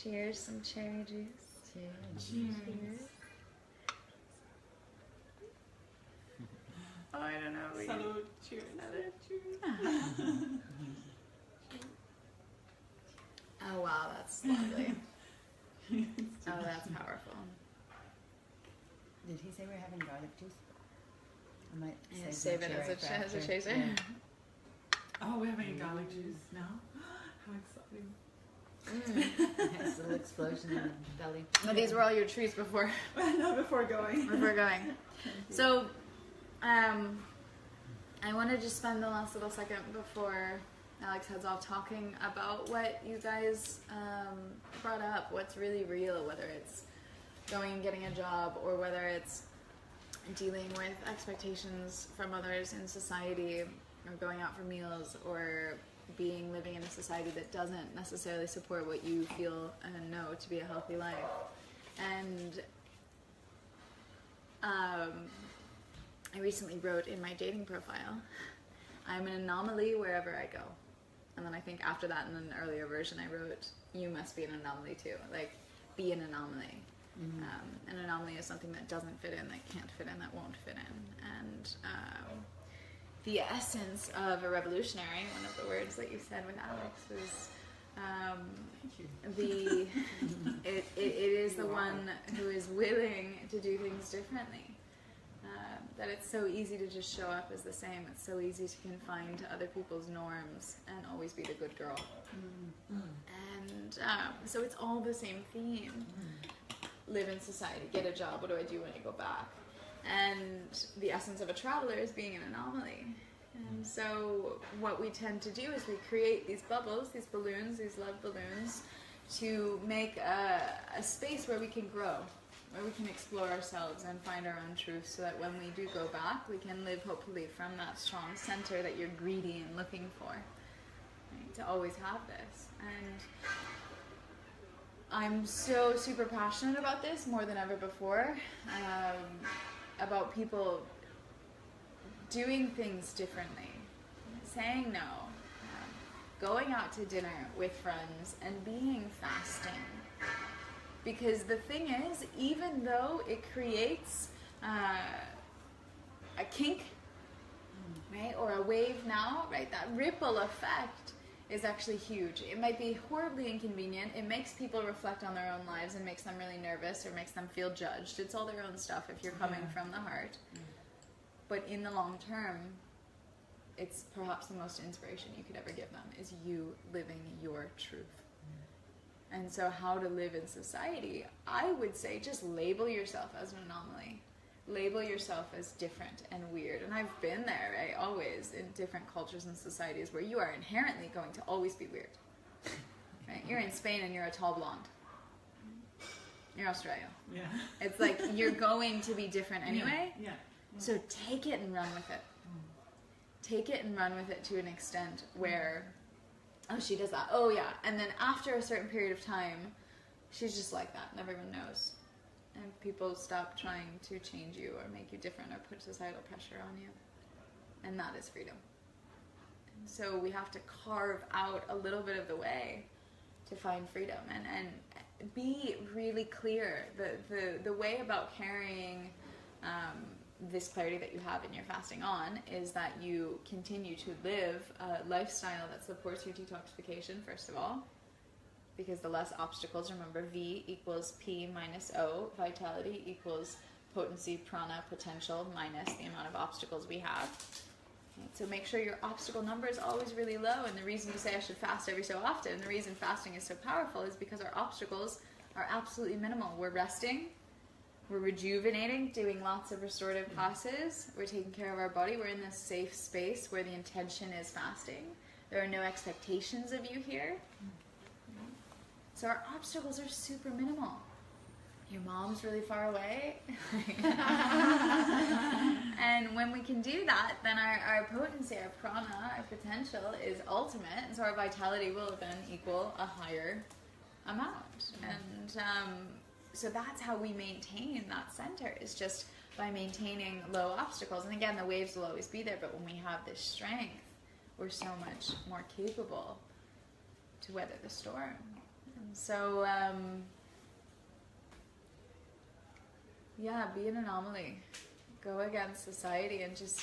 Cheers, some cherry juice. Cheers. Oh, I don't know. Salud. Cheers. Salud. Oh wow, that's lovely. Oh, that's powerful. Did he say we're having garlic juice? I might Save it as a chaser. Yeah. Oh, we're having a garlic juice now. How exciting. Nice little explosion in the belly. But these were all your treats before. No, before going. So, I want to just spend the last little second before Alex heads off talking about what you guys brought up, what's really real, whether it's going and getting a job or whether it's dealing with expectations from others in society or going out for meals or living in a society that doesn't necessarily support what you feel and know to be a healthy life. And I recently wrote in my dating profile, I'm an anomaly wherever I go. And then I think after that in an earlier version I wrote, you must be an anomaly too. Like, be an anomaly. Mm-hmm. An anomaly is something that doesn't fit in, that can't fit in, that won't fit in. And the essence of a revolutionary, one of the words that you said with Alex, was it is the one who is willing to do things differently. That it's so easy to just show up as the same. It's so easy to confine to other people's norms and always be the good girl. And so it's all the same theme. Live in society, get a job, what do I do when I go back? And the essence of a traveler is being an anomaly. And so what we tend to do is we create these bubbles, these balloons, these love balloons, to make a space where we can grow, where we can explore ourselves and find our own truth, so that when we do go back, we can live hopefully from that strong center that you're greedy and looking for, right? To always have this. And I'm so super passionate about this more than ever before, about people doing things differently, saying no, going out to dinner with friends and being fasting. Because the thing is, even though it creates a kink, right, or a wave now, right, that ripple effect is actually huge. It might be horribly inconvenient. It makes people reflect on their own lives and makes them really nervous or makes them feel judged. It's all their own stuff if you're coming from the heart. But in the long term, it's perhaps the most inspiration you could ever give them, is you living your truth. And so how to live in society, I would say just label yourself as an anomaly. Label yourself as different and weird. And I've been there, right? Always in different cultures and societies where you are inherently going to always be weird. Right? You're in Spain and you're a tall blonde. You're Australia. Yeah. It's like you're going to be different anyway. Yeah. So take it and run with it. Take it and run with it to an extent where, oh, she does that. Oh, yeah. And then after a certain period of time, she's just like that, and everyone knows. And people stop trying to change you or make you different or put societal pressure on you. And that is freedom. And so we have to carve out a little bit of the way to find freedom and be really clear. The way about carrying this clarity that you have in your fasting on is that you continue to live a lifestyle that supports your detoxification, first of all, because the less obstacles, remember, V equals P minus O, vitality equals potency, prana, potential, minus the amount of obstacles we have. Okay, so make sure your obstacle number is always really low, and the reason you say I should fast every so often, and the reason fasting is so powerful is because our obstacles are absolutely minimal. We're resting, we're rejuvenating, doing lots of restorative classes, we're taking care of our body, we're in this safe space where the intention is fasting. There are no expectations of you here. So our obstacles are super minimal. Your mom's really far away. And when we can do that, then our potency, our prana, our potential is ultimate, and so our vitality will then equal a higher amount. And so that's how we maintain that center, is just by maintaining low obstacles. And again, the waves will always be there, but when we have this strength, we're so much more capable to weather the storm. So, yeah, be an anomaly. Go against society, and just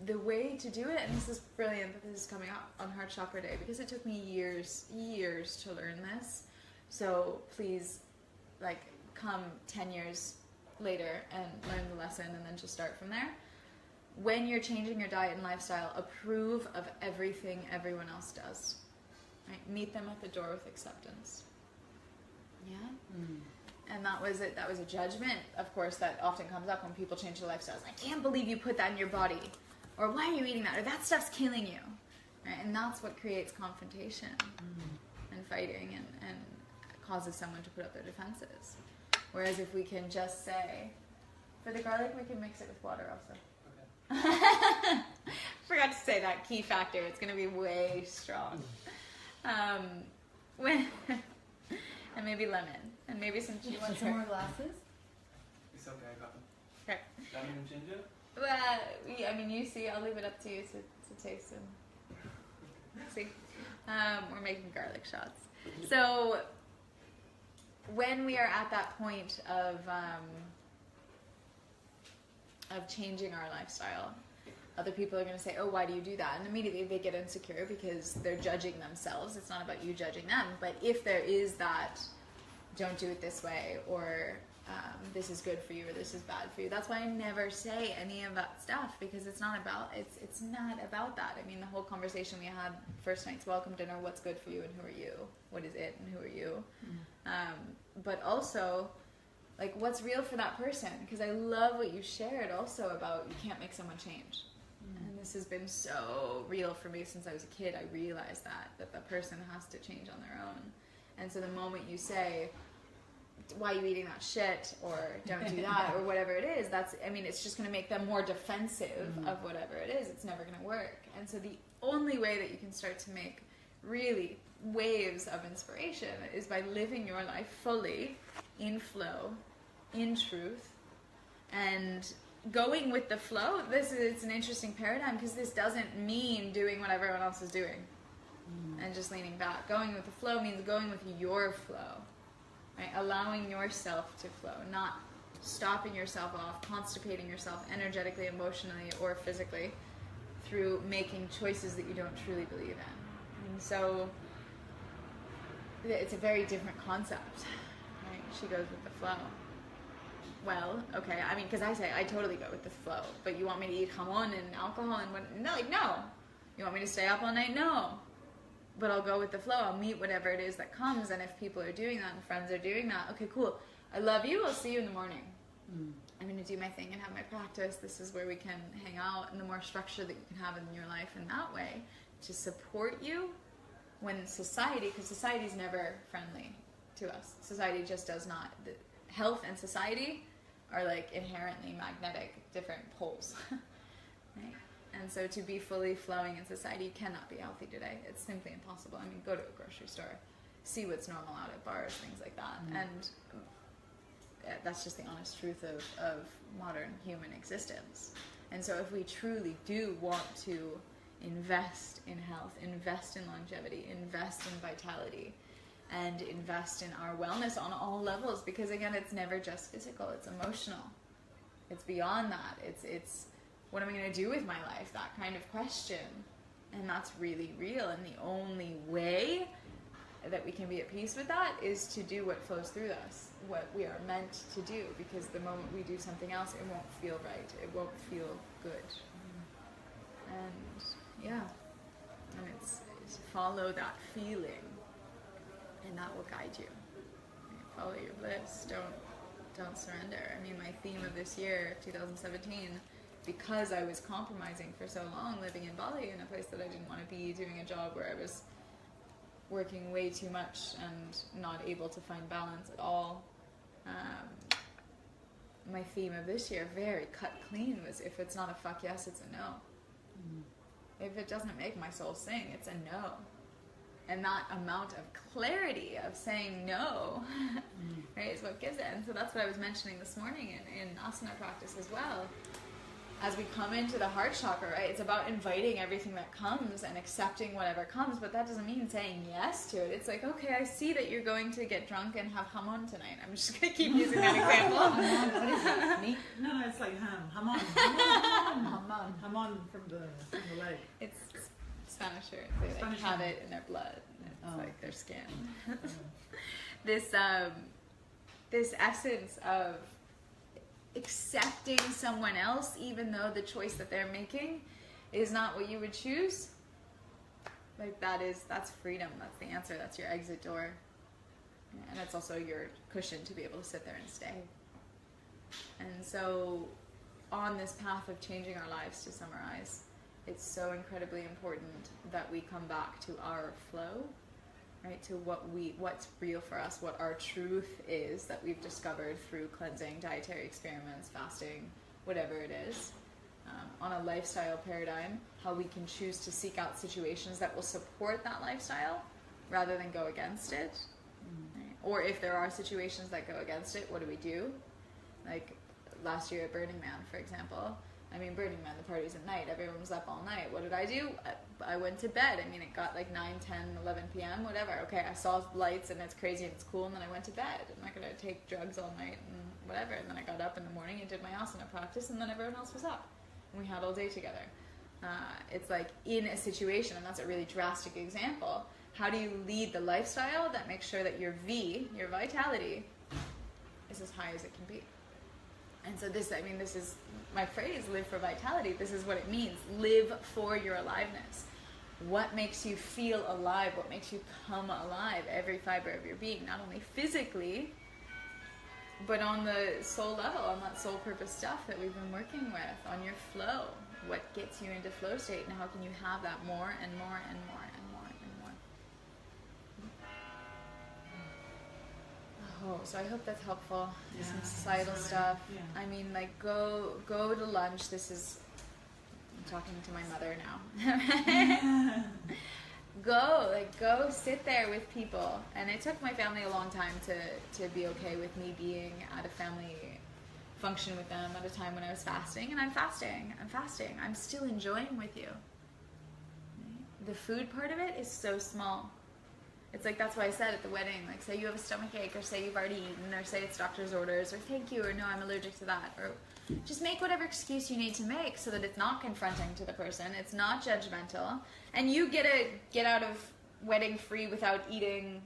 the way to do it, and this is brilliant that this is coming up on Heart Chakra Day, because it took me years to learn this. So please, like, come 10 years later and learn the lesson and then just start from there. When you're changing your diet and lifestyle, approve of everything everyone else does. Right? Meet them at the door with acceptance. Yeah? And that was it. That was a judgment, of course, that often comes up when people change their lifestyles. I can't believe you put that in your body. Or why are you eating that? Or that stuff's killing you. Right? And that's what creates confrontation and fighting and causes someone to put up their defenses. Whereas if we can just say, for the garlic, we can mix it with water also. Okay. Forgot to say that key factor. It's going to be way strong. And maybe lemon. And maybe some ginger. You want some more glasses? It's okay, I got them. Okay. Lemon and ginger? Well, I mean, you see, I'll leave it up to you to taste and see. We're making garlic shots. So, when we are at that point of changing our lifestyle, other people are going to say, oh, why do you do that? And immediately they get insecure because they're judging themselves. It's not about you judging them. But if there is that, don't do it this way, or this is good for you, or this is bad for you, that's why I never say any of that stuff, because it's not about that. I mean, the whole conversation we had first night's welcome dinner, what's good for you and who are you? What is it and who are you? But also, like, what's real for that person? Because I love what you shared also about you can't make someone change. And this has been so real for me since I was a kid. I realized that the person has to change on their own. And so the moment you say, why are you eating that shit, or don't do that, or whatever it is, it's just going to make them more defensive of whatever it is. It's never going to work. And so the only way that you can start to make really waves of inspiration is by living your life fully in flow, in truth, and going with the flow. It's an interesting paradigm, because this doesn't mean doing what everyone else is doing and just leaning back. Going with the flow means going with your flow, right? Allowing yourself to flow, not stopping yourself off, constipating yourself energetically, emotionally, or physically through making choices that you don't truly believe in. And so it's a very different concept, right? She goes with the flow. Well, okay, I mean, because I totally go with the flow, but you want me to eat jamon and alcohol and what? No, like, no. You want me to stay up all night? No. But I'll go with the flow. I'll meet whatever it is that comes, and if people are doing that and friends are doing that, okay, cool. I love you. I'll see you in the morning. I'm going to do my thing and have my practice. This is where we can hang out, and the more structure that you can have in your life in that way to support you when society, because society is never friendly to us. Society just does not. Health and society are like inherently magnetic, different poles. Right? And so to be fully flowing in society, you cannot be healthy today. It's simply impossible. I mean, go to a grocery store, see what's normal out at bars, things like that. And that's just the honest truth of modern human existence. And so if we truly do want to invest in health, invest in longevity, invest in vitality, and invest in our wellness on all levels, because again, it's never just physical, it's emotional. It's beyond that. It's what am I going to do with my life? That kind of question. And that's really real. And the only way that we can be at peace with that is to do what flows through us, what we are meant to do, because the moment we do something else, it won't feel right. It won't feel good. And yeah, and it's follow that feeling, and that will guide you. Follow your bliss. Don't surrender. I mean, my theme of this year, 2017, because I was compromising for so long, living in Bali, in a place that I didn't want to be, doing a job where I was working way too much and not able to find balance at all. My theme of this year, very cut clean, was if it's not a fuck yes, it's a no. If it doesn't make my soul sing, it's a no. And that amount of clarity of saying no, right, is what gives it. And so that's what I was mentioning this morning in asana practice as well. as we come into the heart chakra, right, it's about inviting everything that comes and accepting whatever comes, but that doesn't mean saying yes to it. It's like, okay, I see that you're going to get drunk and have hamon tonight. I'm just going to keep using that example. What is it? Meat? No, it's like ham. Hamon. Hamon. Hamon from the leg. It's Spanish, or they like Spanish have ham. it in their blood. It's like their skin. This essence of accepting someone else, even though the choice that they're making is not what you would choose. Like that's freedom. That's the answer. That's your exit door. And it's also your cushion to be able to sit there and stay. And so on this path of changing our lives, to summarize, it's so incredibly important that we come back to our flow, right? To what's real for us, what our truth is that we've discovered through cleansing, dietary experiments, fasting, whatever it is. On a lifestyle paradigm, how we can choose to seek out situations that will support that lifestyle rather than go against it. Right? Or if there are situations that go against it, what do we do? Like last year at Burning Man, for example. I mean, Burning Man, the party's at night. Everyone was up all night. What did I do? I went to bed. I mean, it got like 9, 10, 11 p.m., whatever. Okay, I saw lights and it's crazy and it's cool, and then I went to bed. I'm not going to take drugs all night and whatever. And then I got up in the morning and did my asana practice, and then everyone else was up. And we had all day together. It's like in a situation, and that's a really drastic example, how do you lead the lifestyle that makes sure that your V, your vitality, is as high as it can be? And so this is my phrase, live for vitality. This is what it means. Live for your aliveness. What makes you feel alive? What makes you come alive? Every fiber of your being, not only physically, but on the soul level, on that soul purpose stuff that we've been working with, on your flow. What gets you into flow state, and how can you have that more and more and more and more and more? Oh, so I hope that's helpful. Yeah, Some societal that's stuff. yeah. I mean, like, go to lunch. This is, I'm talking to my mother now. Go sit there with people. And it took my family a long time to be okay with me being at a family function with them at a time when I was fasting. And I'm fasting. I'm still enjoying with you. The food part of it is so small. It's like, that's why I said at the wedding, like, say you have a stomach ache, or say you've already eaten, or say it's doctor's orders, or thank you, or no, I'm allergic to that, or just make whatever excuse you need to make so that it's not confronting to the person, it's not judgmental, and you get out of wedding free without eating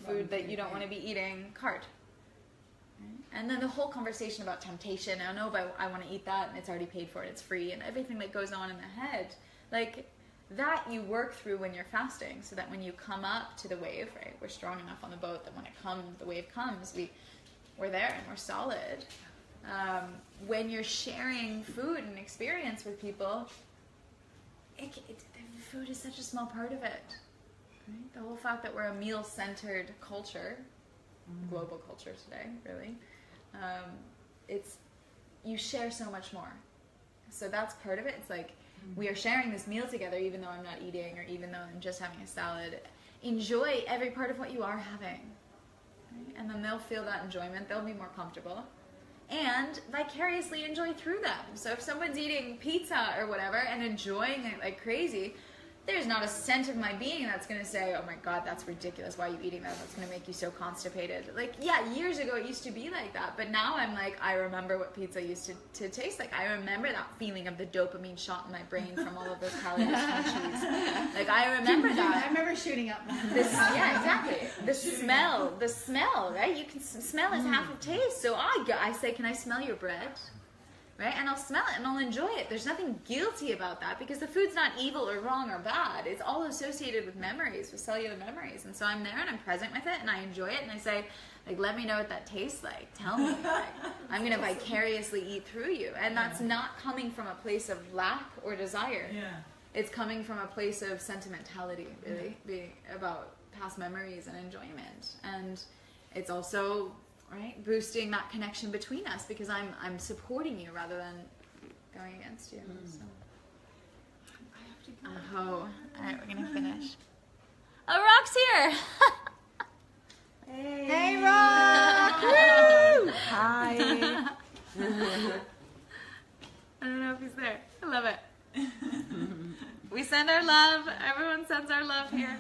food that you don't want to be eating cart. And then the whole conversation about temptation, I know, but I want to eat that, and it's already paid for, it's free, and everything that goes on in the head, like, that you work through when you're fasting, so that when you come up to the wave, right, we're strong enough on the boat that when the wave comes, we're there and we're solid. When you're sharing food and experience with people, the food is such a small part of it. Right? The whole fact that we're a meal-centered culture, global culture today, really, you share so much more. So that's part of it. It's like, we are sharing this meal together, even though I'm not eating, or even though I'm just having a salad. Enjoy every part of what you are having. Right? And then they'll feel that enjoyment. They'll be more comfortable. And vicariously enjoy through them. So if someone's eating pizza or whatever and enjoying it like crazy, there's not a cent of my being that's going to say, oh my God, that's ridiculous. Why are you eating that? That's going to make you so constipated. Like, yeah, years ago it used to be like that. But now I'm like, I remember what pizza used to taste like. I remember that feeling of the dopamine shot in my brain from all of those calories from cheese. Like, I remember that. I remember shooting up. Yeah, exactly. The smell, right? You can smell is half of taste. So I say, can I smell your bread? Right? And I'll smell it and I'll enjoy it. There's nothing guilty about that, because the food's not evil or wrong or bad. It's all associated with memories, with cellular memories. And so I'm there and I'm present with it and I enjoy it, and I say, like, let me know what that tastes like. Tell me. Like, I'm going to vicariously eat through you. And that's not coming from a place of lack or desire. Yeah. It's coming from a place of sentimentality, really, being about past memories and enjoyment. And it's also, right, boosting that connection between us, because I'm supporting you rather than going against you. So. I have to go. Oh, all right, we're gonna finish. Oh, Rock's here. Hey, Rock! Woo! Hi. I don't know if he's there. our love. Everyone sends our love here.